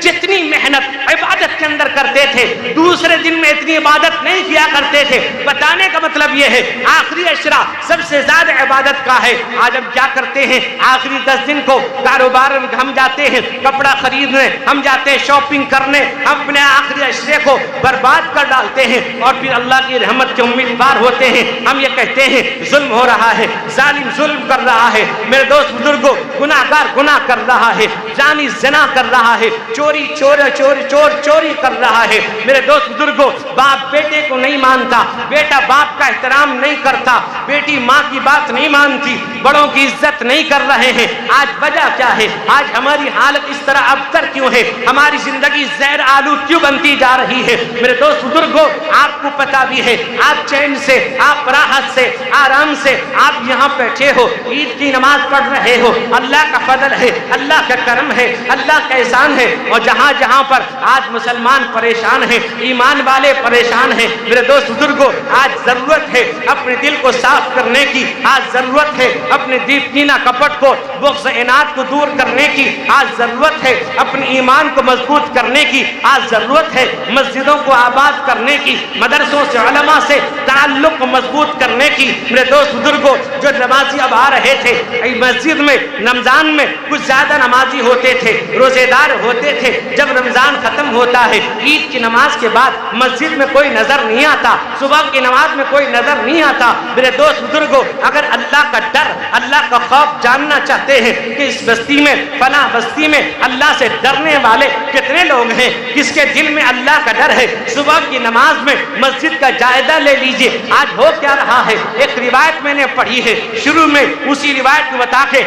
جتنی محنت عبادت کے اندر کرتے تھے دوسرے دن میں اتنی عبادت نہیں کیا کرتے تھے۔ بتانے کا مطلب یہ ہے آخری عشرہ سب سے زیادہ عبادت کا ہے۔ آج ہم کیا کرتے ہیں، آخری 10 دن کو کاروبار میں ہم جاتے ہیں، کپڑا خریدنے ہم جاتے ہیں، شاپنگ کرنے، ہم اپنے آخری عشرے کو برباد کر ڈالتے ہیں اور پھر اللہ کی رحمت کے امیدوار ہوتے ہیں۔ ہم یہ کہتے ہیں ظلم ہو رہا ہے، ظالم ظلم کر رہا ہے، میرے دوست بزرگوں گناہ گار گناہ کر رہا ہے، زانی زنا کر رہا ہے، چوری چوری کر رہا ہے۔ میرے دوست بزرگوں باپ بیٹے کو نہیں مانتا، بیٹا باپ کا احترام نہیں کرتا، بیٹی ماں کی بات نہیں مانتی، بڑوں کی عزت نہیں کر رہے ہیں۔ آج وجہ کیا ہے؟ آج ہماری حالت اس طرح ابتر کیوں ہے؟ ہماری زندگی زہر آلود کیوں بنتی جا رہی ہے؟ میرے دوست بزرگوں آپ کو پتا بھی ہے، آپ چین سے، آپ راحت سے، آرام سے آپ یہاں بیٹھے ہو، عید کی نماز پڑھ رہے ہو، اللہ کا فضل ہے، اللہ کا کرم ہے، اللہ کا احسان ہے۔ اور جہاں جہاں پر آج مسلمان پریشان ہیں، ایمان والے پریشان ہیں، میرے دوست بزرگوں آج ضرورت ہے اپنے دل کو صاف کرنے کی، آج ضرورت ہے اپنے کینہ کپٹ کو، بغض اناد کو دور کرنے کی، آج ضرورت ہے اپنے ایمان کو مضبوط کرنے کی، آج ضرورت ہے مسجدوں کو آباد کرنے کی، مدرسوں سے علماء سے تعلق کو مضبوط کرنے کی۔ میرے دوست بزرگوں جو نمازی اب آ رہے تھے مسجد میں رمضان میں کچھ زیادہ نمازی ہوتے تھے، روزے دار ہوتے تھے، جب رمضان ختم ہوتا ہے عید کی نماز کے بعد مسجد میں کوئی نظر نہیں آتا، صبح کی نماز میں کوئی نظر نہیں آتا۔ میرے دوست بزرگوں اگر اللہ کا ڈر، اللہ کا خوف جاننا چاہتے ہیں کہ اس بستی میں فلاں بستی میں اللہ سے ڈرنے والے کتنے لوگ ہیں، کس کے دل میں اللہ کا ڈر ہے، صبح کی نماز میں مسجد کا جائزہ لے لیجئے۔ آج ہو کیا رہا ہے، ایک روایت میں نے پڑھی ہے، شروع میں اسی روایت کو بتا کے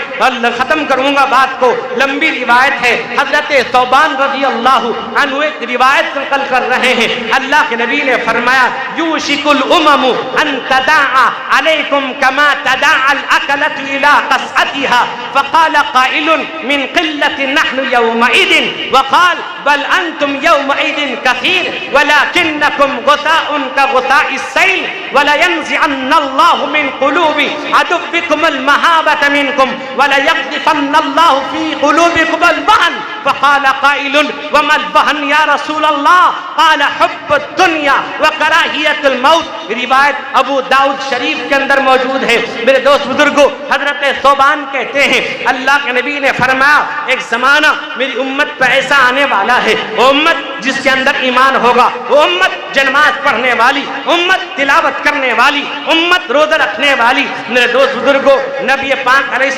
ختم کروں گا بات کو، لمبی روایت ہے، حضرت ثوبان رضی اللہ عنہ ایک روایت نقل کر رہے ہیں، اللہ کے نبی نے فرمایا یوشک الامم ان تداعى علیکم کما تداعى الاکلۃ الى قصعتها فقال قائل من قلة نحن يومئذ وقال بل انتم يومئذ كثير ولكنكم غثاء كغثاء السيل ولينزعن الله من قلوب عدوكم المهابة منكم وليقذفن الله في قلوبكم الوهن فقال قائل وما الوهن يا رسول الله قال حب الدنيا وكراهية الموت۔ روایت ابو داؤد شریف کے اندر موجود ہے۔ میرے دوست بزرگوں حضرت ثوبان کہتے ہیں اللہ کے نبی نے فرمایا ایک زمانہ میری امت پہ ایسا آنے والا ہے، وہ امت جس کے اندر ایمان ہوگا، وہ امت نماز پڑھنے والی، امت تلاوت کرنے والی، امت روزہ رکھنے والی۔ میرے دوست بزرگوں نبی پاک علیہ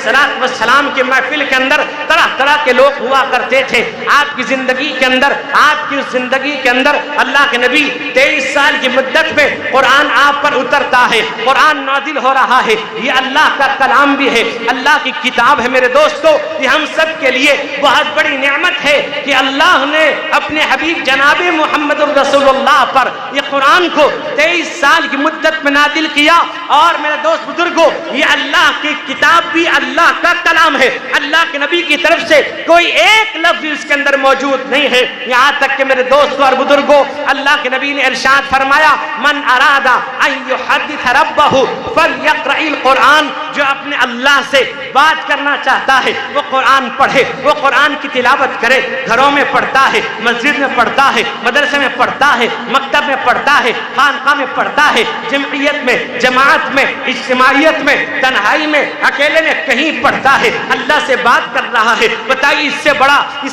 السلام کی محفل کے اندر طرح طرح کے لوگ ہوا کرتے تھے۔ آپ کی زندگی کے اندر، آپ کی زندگی کے اندر اللہ کے نبی 23 سال کی مدت میں قرآن آپ پر اترتا ہے، قرآن نازل ہو رہا ہے، یہ اللہ کا کلام بھی ہے، اللہ کی کتاب ہے۔ میرے دوستو یہ ہم سب کے لیے بہت بڑی نعمت ہے کہ اللہ نے اپنے حبیب جناب محمد رسول اللہ پر یہ قرآن کو 23 سال کی مدت میں نازل کیا۔ اور میرے دوست بزرگوں یہ اللہ کی کتاب بھی اللہ کا کلام ہے، اللہ کے نبی کی طرف سے کوئی ایک لفظ اس کے اندر موجود نہیں ہے۔ یہاں تک کہ میرے دوستوں اور بزرگوں اللہ کے نبی نے ارشاد فرمایا من اراد ان یحدث ربہ فلیقرأ القرآن، جو اپنے اللہ سے بات کرنا چاہتا ہے وہ قرآن پڑھے، وہ قرآن کی تلاوت کرے، گھروں میں پڑھتا ہے، مسجد میں پڑھتا ہے، مدرسے میں پڑھتا ہے، مکتب میں پڑھتا ہے، خانقاہ میں پڑھتا ہے، جمعیت میں، جماعت میں، اجتماعیت میں، تنہائی میں، اکیلے میں کہیں پڑھتا ہے، اللہ سے بات کر رہا ہے۔ بتائیے اس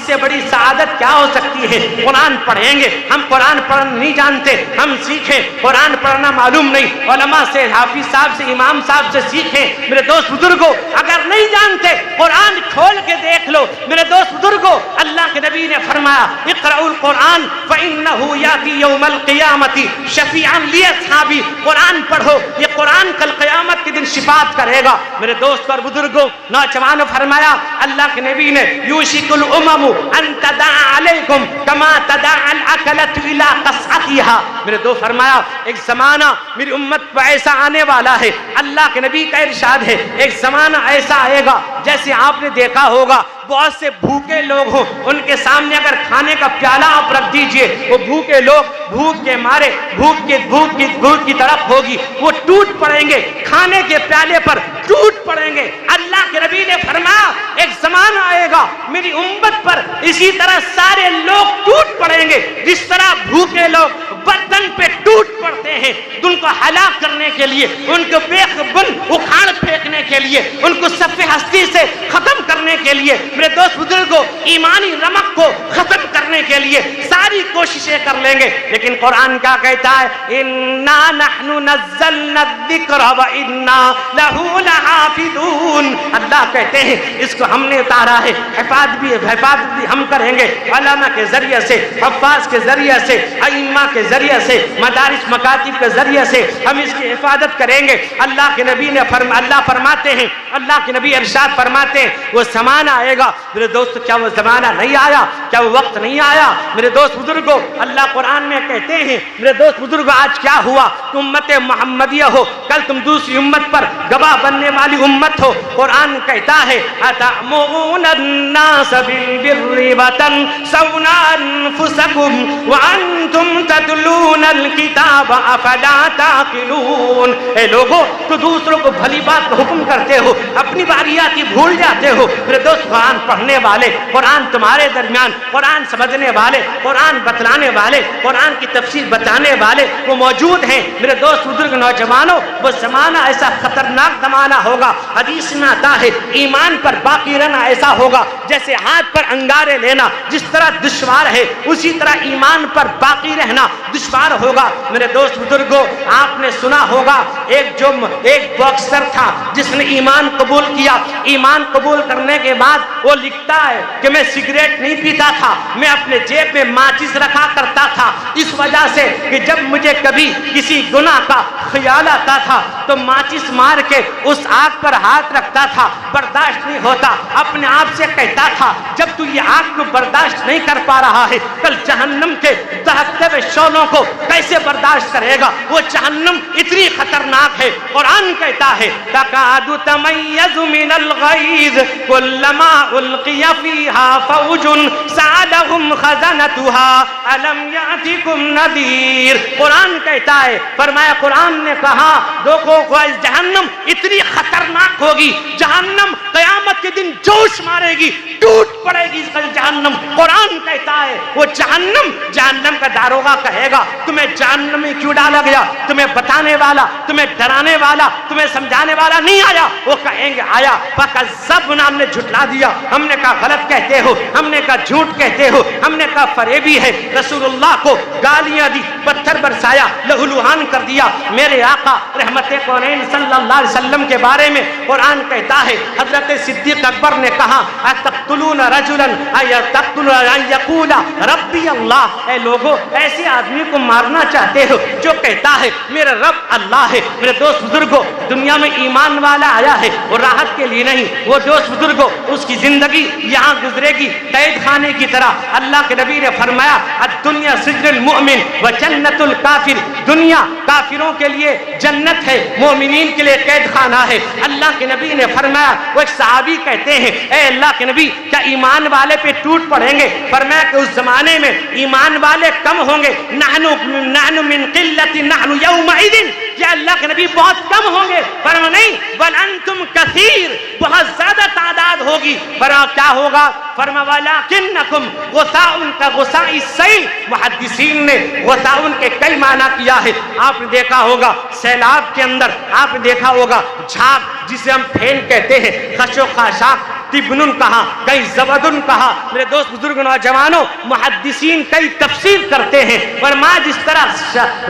سے بڑی سعادت کیا ہو سکتی ہے؟ قرآن پڑھیں گے، ہم قرآن پڑھنا نہیں جانتے، ہم سیکھیں، قرآن پڑھنا معلوم نہیں، علماء سے، حافظ صاحب سے، امام صاحب سے سیکھیں۔ میرے دوست بزرگوں اگر نہیں جانتے قرآن کھول کے دیکھ لو۔ میرے دوست بزرگوں اللہ کے نبی نے فرمایا اقرأوا القرآن فإنه يأتي يوم القيامة شفيعا لأصحابه، قرآن پڑھو یہ قرآن کل قیامت کے دن شفاعت کرے گا۔ میرے دوست اور بزرگوں نوجوانوں فرمایا اللہ کے نبی نے یوشک الامم ان تداعى علیکم کما تداعى الاکلۃ الى قصعتها۔ میرے دوست فرمایا ایک زمانہ میری امت پر ایسا آنے والا ہے، اللہ کے نبی کا ارشاد ہے ایک زمانہ ایسا آئے گا جیسے آپ نے دیکھا ہوگا بہت سے بھوکے لوگ ہوں، ان کے سامنے اگر کھانے کا پیالہ آپ رکھ دیجئے، وہ بھوکے لوگ بھوک کے مارے بھوک کی طرف ہوگی، وہ ٹوٹ پڑیں گے، کھانے کے پیالے پر ٹوٹ پڑیں گے۔ اللہ کے نبی نے فرمایا ایک زمانہ آئے گا میری امت پر اسی طرح سارے لوگ ٹوٹ پڑیں گے، جس طرح بھوکے لوگ برتن پہ ٹوٹ پڑتے ہیں، ان کو ہلاک کرنے کے لیے، ان کو بے بن اکھاڑ پھینکنے کے لیے، ان کو صف ہستی سے ختم کرنے کے لیے، میرے دوست بزرگوں ایمانی رمق کو ختم کرنے کے لیے ساری کوششیں کر لیں گے، لیکن قرآن کیا کہتا ہے؟ انا نحن نزلنا الذکر وانا لہ لحافظون۔ اللہ کہتے ہیں اس کو ہم نے اتارا ہے، حفاظت بھی ہم کریں گے، علماء کے ذریعے سے، حفاظ کے ذریعے سے، ائمہ کے ذریعے سے، مدارس مکاتب کے ذریعے سے ہم اس کی حفاظت کریں گے۔ اللہ کے نبی نے اللہ فرماتے ہیں، اللہ کے نبی ارشاد فرماتے ہیں وہ زمانہ آئے گا۔ میرے دوست کیا وہ زمانہ نہیں آیا؟ کیا وہ وقت نہیں آیا؟ میرے دوست بزرگوں اللہ قرآن میں کہتے ہیں، میرے دوست بزرگوں آج کیا ہوا؟ تم امت محمدیہ ہو، کل تم دوسری امت پر گواہ بننے والی امت ہو۔ قرآن کہتا ہے اتأمرون الناس بالبر وتنسون انفسکم وانتم تتلون الکتاب افلا تعقلون۔ اے لوگو تو دوسروں کو بھلی بات کا حکم کرتے ہو، اپنی باری آتی بھول جاتے ہو۔ میرے دوست قرآن پڑھنے والے، قرآن تمہارے درمیان، قرآن سمجھنے والے، قرآن بتلانے والے، قرآن کی تفسیر بتانے والے وہ موجود ہیں۔ میرے دوست بزرگ نوجوانوں وہ زمانہ ایسا خطرناک زمانہ ہوگا، حدیث میں آتا ہے ایمان پر باقی رہنا ایسا ہوگا جیسے ہاتھ پر انگارے لینا جس طرح دشوار ہے، اسی طرح ایمان پر باقی رہنا دشوار ہوگا۔ میرے دوست بزرگوں آپ نے سنا ہوگا ایک باکسر تھا جس نے ایمان قبول کیا، ایمان قبول کرنے کے بعد وہ لکھتا ہے کہ میں سگریٹ نہیں پیتا تھا، میں اپنے جیب میں ماچس رکھا کرتا تھا، اس وجہ سے کہ جب مجھے کبھی کسی گناہ کا خیال آتا تھا تو ماچس مار کے اس آگ پر ہاتھ رکھتا تھا، برداشت نہیں ہوتا، اپنے آپ سے کہتا تھا جب تو یہ آگ کو برداشت نہیں کر پا رہا ہے کل جہنم کے دہکتے ہوئے شعلوں کو کیسے برداشت کرے گا؟ وہ جہنم اتنی خطرناک ہے۔ قرآن کہتا ہے تکاد تمیز من الغیظ کلما القی فیہا فوج سألہم خزنتها الم یأتکم نذیر۔ قرآن کہتا ہے، فرمایا قرآن نے کہا دیکھو جہنم اتنی خطرناک ہوگی، جہنم قیامت کے دن جوش مارے گی، ٹوٹ پڑے گی جہنم۔ قرآن کہتا ہے وہ جہنم کا داروغہ کہے گا تمہیں جہنم میں کیوں ڈالا گیا؟ تمہیں بتانے والا، تمہیں ڈرانے والا، تمہیں سمجھانے والا نہیں آیا؟ وہ کہیں گے آیا، فکذبنا، ہم نے جھٹلا دیا، ہم نے کہا غلط کہتے ہو، ہم نے کہا جھوٹ کہتے ہو، ہم نے کہا فریبی ہے، رسول اللہ کو گالیاں دی، پتھر برسایا، لہولہان کر دیا۔ میرے آقا رحمت کونین صلی اللہ علیہ وسلم کے بارے میں قرآن کہتا ہے حضرت صدیق اکبر نے کہا اتقتلون رجلا ان یقول ربی اللہ، اے لوگو ایسے آدمی کو مارنا چاہتے ہو جو کہتا ہے میرا رب اللہ ہے۔ میرے دوست بزرگوں دنیا میں ایمان والا آیا ہے وہ راحت کے لیے نہیں، وہ دوست بزرگوں اس کی زندگی یہاں گزرے گی قید خانے کی طرح۔ اللہ کے نبی نے فرمایا الدنیا سجن المؤمن و جنت الکافر، دنیا کافروں کے لیے جنت ہے، مومنین کے لیے قید خانہ ہے۔ اللہ کے نبی نے فرمایا، وہ ایک صحابی کہتے ہیں اے اللہ کے نبی کیا ایمان والے پہ ٹوٹ پڑیں گے؟ فرمایا کہ اس زمانے میں ایمان والے کم ہوں گے، نحن من قلت نحن یومئذ، کیا اللہ کے نبی بہت کم ہوں گے؟ فرمایا نہیں بل انتم کثیر، بہت زیادہ تعداد ہوگی۔ فرمایا کیا ہوگا؟ فرمایا ولکنکم غثاء کا غثاء السیل، محدثین نے غثاء کے کئی معنی کیا ہے۔ آپ نے دیکھا ہوگا سیلاب کے اندر، آپ نے دیکھا ہوگا جھاگ جسے ہم پھین کہتے ہیں، خش و خاشاک تبنن کہا، کئی زبدن کہا۔ میرے دوست بزرگ نوجوانوں محدثین کئی تفسیر کرتے ہیں، فرمایا جس طرح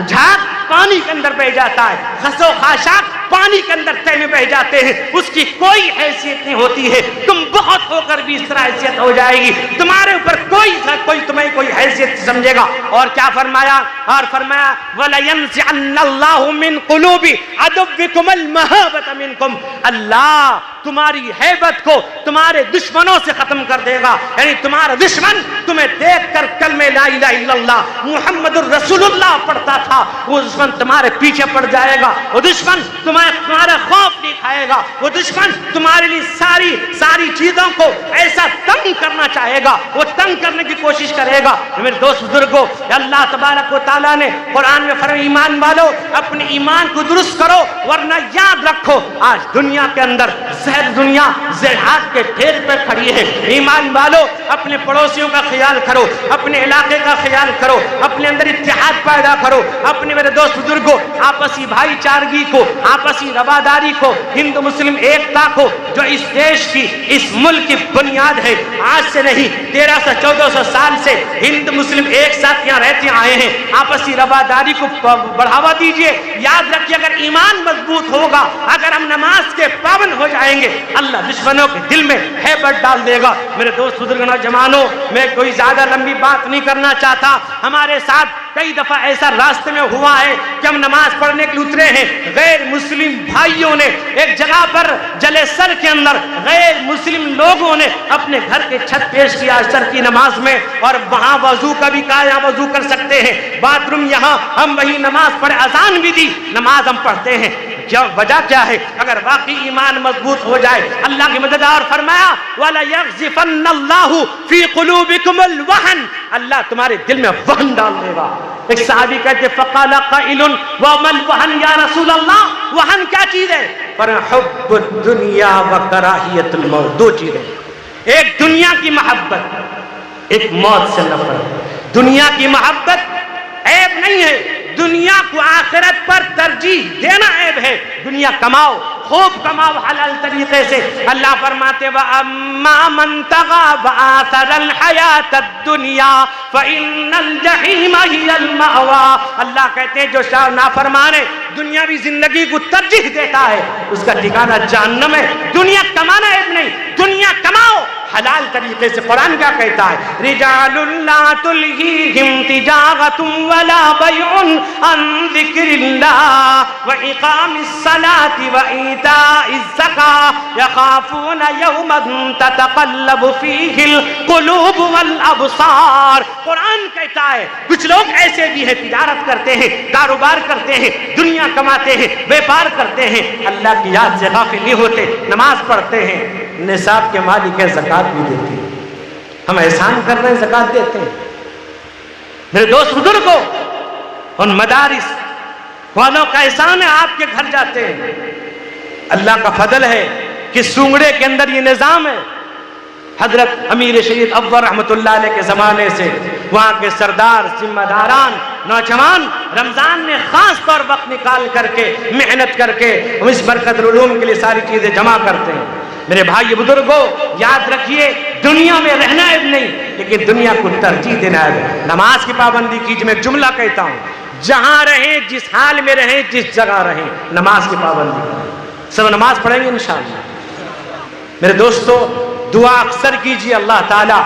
جھاگ پانی کے اندر بہ جاتا ہے، خس و خاشاک پانی کے اندر تہ میں بہ جاتے ہیں، اس کی کوئی حیثیت نہیں ہوتی ہے، تم بہت ہو کر بھی اس طرح حیثیت ہو جائے گی، تمہارے اوپر کوئی تمہیں کوئی حیثیت سمجھے گا۔ اور کیا فرمایا؟ اور فرمایا وَلَيَنزِعَنَّ اللَّهُ مِن قُلُوبِ عَدُوِّكُمُ الْمَهَابَةَ مِنكُمْ، اللہ تمہاری ہیبت کو تمہارے دشمنوں سے ختم کر دے گا. یعنی تمہارا دشمن تمہیں دیکھ کر کلمہ لا الہ الا اللہ محمد الرسول اللہ پڑھتا تھا, وہ دشمن تمہارے پیچھے پڑ جائے گا. وہ دشمن تمہارا خوف نہیں کھائے گا. وہ دشمن تمہارے لیے ساری چیزوں کو ایسا تنگ کرنا چاہے گا, وہ تنگ کرنے کی کوشش کرے گا. میرے دوست بزرگوں, اللہ تبارک و تعالیٰ نے قرآن میں فرمایا ایمان والو اپنے ایمان کو درست کرو, ورنہ یاد رکھو آج دنیا کے اندر زہر دنیا زہرات کے ڈھیر پہ کھڑی ہے. ایمان والو اپنے پڑوسیوں کا خیال کرو, اپنے علاقے کا خیال کرو, اپنے اندر اتحاد پیدا کرو. اپنے میرے دوست بزرگوں آپسی بھائی چارگی کو, آپسی رواداری کو, ہندو مسلم ایکتا کو, جو اس دیش کی اس ملک کی بنیاد ہے, آج سے نہیں 1300-1400 سال سے ہندو مسلم ایک ساتھ یہاں رہتے آئے ہیں. آپسی رواداری کو بڑھاوا دیجئے. یاد رکھیے اگر ایمان مضبوط ہوگا, اگر ہم نماز کے پابند ہو جائیں گے, اللہ دشمنوں کے دل میں ہیبت ڈال دے گا. میرے دوست بزرگ نوجوانوں, میں کوئی زیادہ لمبی بات نہیں کرنا چاہتا. ہمارے ساتھ کئی دفعہ ایسا راستے میں ہوا ہے کہ ہم نماز پڑھنے کے لیے اترے ہیں, غیر مسلم بھائیوں نے ایک جگہ پر جلے سر کے اندر غیر مسلم لوگوں نے اپنے گھر کے چھت پیش کیا عصر کی نماز میں, اور وہاں وضو کا بھی کہا یہاں وضو کر سکتے ہیں, باتھ روم یہاں, ہم وہی نماز پڑھے, اذان بھی دی, نماز ہم پڑھتے ہیں. وجہ کیا ہے؟ اگر واقعی ایمان مضبوط ہو جائے اللہ کی مدد. اور فرمایا وَلَيَغْزِفَنَّ اللَّهُ فِي قُلُوبِكُمُ الْوَهْنَ, اللہ تمہارے دل میں وہن ڈال دے گا. ایک صحابی کہتے فقال قائل وما الوہن یا رسول اللہ, وہن کیا چیز ہے؟ پر حب الدنیا وکراہیت الموت, دو چیزیں, ایک دنیا کی محبت, ایک موت سے نفرت. دنیا کی محبت عیب نہیں ہے, دنیا کو آخرت پر ترجیح دینا عیب ہے. دنیا کماؤ, خوب کماؤ حلال طریقے سے. اللہ فرماتے وَأَمَّا مَنْ طَغَىٰ وَآثَرَ الْحَيَاةَ الدُّنْيَا فَإِنَّ الْجَحِيمَ هِيَ الْمَأْوَىٰ. اللہ کہتے ہیں جو نافرمان ہے, دنیاوی زندگی کو ترجیح دیتا ہے, اس کا ٹھکانہ جہنم ہے. دنیا کمانا عیب نہیں, دنیا کماؤ حلال طریقے سے. قرآن کیا کہتا ہے؟ رجال لا تلہیہم تجارۃ ولا بیع عن ذکر اللہ واقام الصلاۃ وایتاء الزکاۃ یخافون یوما تتقلب فیہ القلوب والابصار. قرآن کہتا ہے کچھ لوگ ایسے بھی ہیں تجارت کرتے ہیں, کاروبار کرتے ہیں, دنیا کماتے ہیں, بیپار کرتے ہیں, اللہ کی یاد سے غافل نہیں ہوتے, نماز پڑھتے ہیں, نصاب کے مالک ہے, زکات بھی دیتے ہیں. ہم احسان کر رہے ہیں, زکات دیتے ہیں. میرے دوست بزرگوں, ان مدارس والوں کا احسان ہے, آپ کے گھر جاتے ہیں. اللہ کا فضل ہے کہ سونگڑے کے اندر یہ نظام ہے. حضرت امیر شریف اول رحمۃ اللہ علیہ کے زمانے سے وہاں کے سردار, ذمہ داران, نوجوان رمضان میں خاص طور وقت نکال کر کے محنت کر کے اس مرکز العلوم کے لیے ساری چیزیں جمع کرتے ہیں. میرے بھائی بزرگوں, یاد رکھیے دنیا میں رہنا عیب نہیں, لیکن دنیا کو ترجیح دینا ہے. نماز کی پابندی کیجیے. میں ایک جملہ کہتا ہوں, جہاں رہیں, جس حال میں رہیں, جس جگہ رہیں, نماز کی پابندی کریں. سب نماز پڑھیں گے انشاءاللہ. میرے دوستو, دعا اکثر کیجیے اللہ تعالیٰ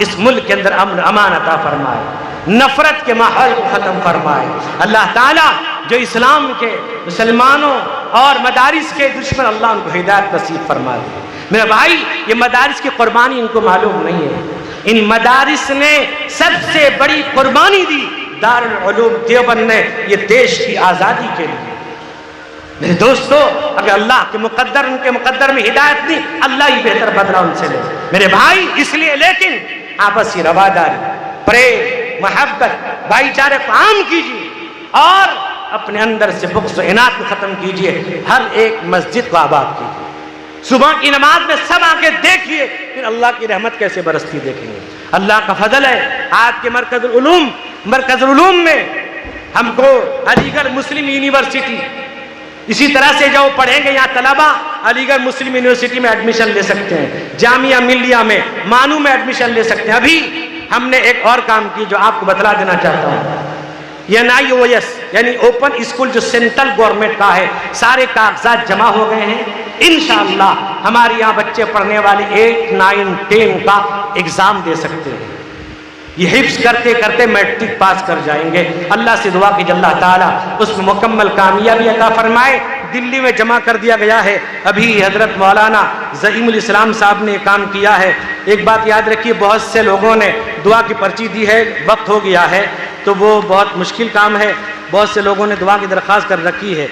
اس ملک کے اندر امن امان عطا فرمائے, نفرت کے ماحول کو ختم فرمائے. اللہ تعالیٰ جو اسلام کے, مسلمانوں اور مدارس کے دشمن, اللہ ان کو ہدایت نصیب فرما دے. میرے بھائی, یہ مدارس کی قربانی ان کو معلوم نہیں ہے. ان مدارس نے سب سے بڑی قربانی دی دارالعلوم دیوبند نے یہ دیش کی آزادی کے لیے. میرے دوستو, اگر اللہ کے مقدر, ان کے مقدر میں ہدایت نہیں, اللہ ہی بہتر بدلہ ان سے لے. میرے بھائی اس لیے, لیکن آپسی رواداری, پریم, محبت, بھائی چارے کو عام کیجیے, اور اپنے اندر سے بغض و عناد کو ختم کیجیے. ہر ایک مسجد کو آباد کیجیے. صبح کی نماز میں سب آ کے دیکھیے, پھر اللہ کی رحمت کیسے برستی دیکھیں گے. اللہ کا فضل ہے, آج کے مرکز العلوم میں ہم کو علی گڑھ مسلم یونیورسٹی, اسی طرح سے جو پڑھیں گے یہاں طلبہ علی گڑھ مسلم یونیورسٹی میں ایڈمیشن لے سکتے ہیں, جامعہ ملیہ میں, مانو میں ایڈمیشن لے سکتے ہیں. ابھی ہم نے ایک اور کام کی جو آپ کو بتلا دینا چاہتا ہوں. NIOS یعنی اوپن اسکول جو سینٹرل گورنمنٹ کا ہے, سارے کاغذات جمع ہو گئے ہیں. انشاءاللہ ہمارے یہاں بچے پڑھنے والے 8, 9, 10 کا ایگزام دے سکتے ہیں. یہ حفظ کرتے کرتے میٹرک پاس کر جائیں گے. اللہ سے دعا کہ اللہ تعالیٰ اس میں مکمل کامیابی عطا فرمائے. دلی میں جمع کر دیا گیا ہے. ابھی حضرت مولانا زعیم الاسلام صاحب نے یہ کام کیا ہے. ایک بات یاد رکھیے، بہت سے لوگوں نے دعا کی پرچی دی ہے، وقت ہو گیا ہے تو وہ بہت مشکل کام ہے. بہت سے لوگوں نے دعا کی درخواست کر رکھی ہے.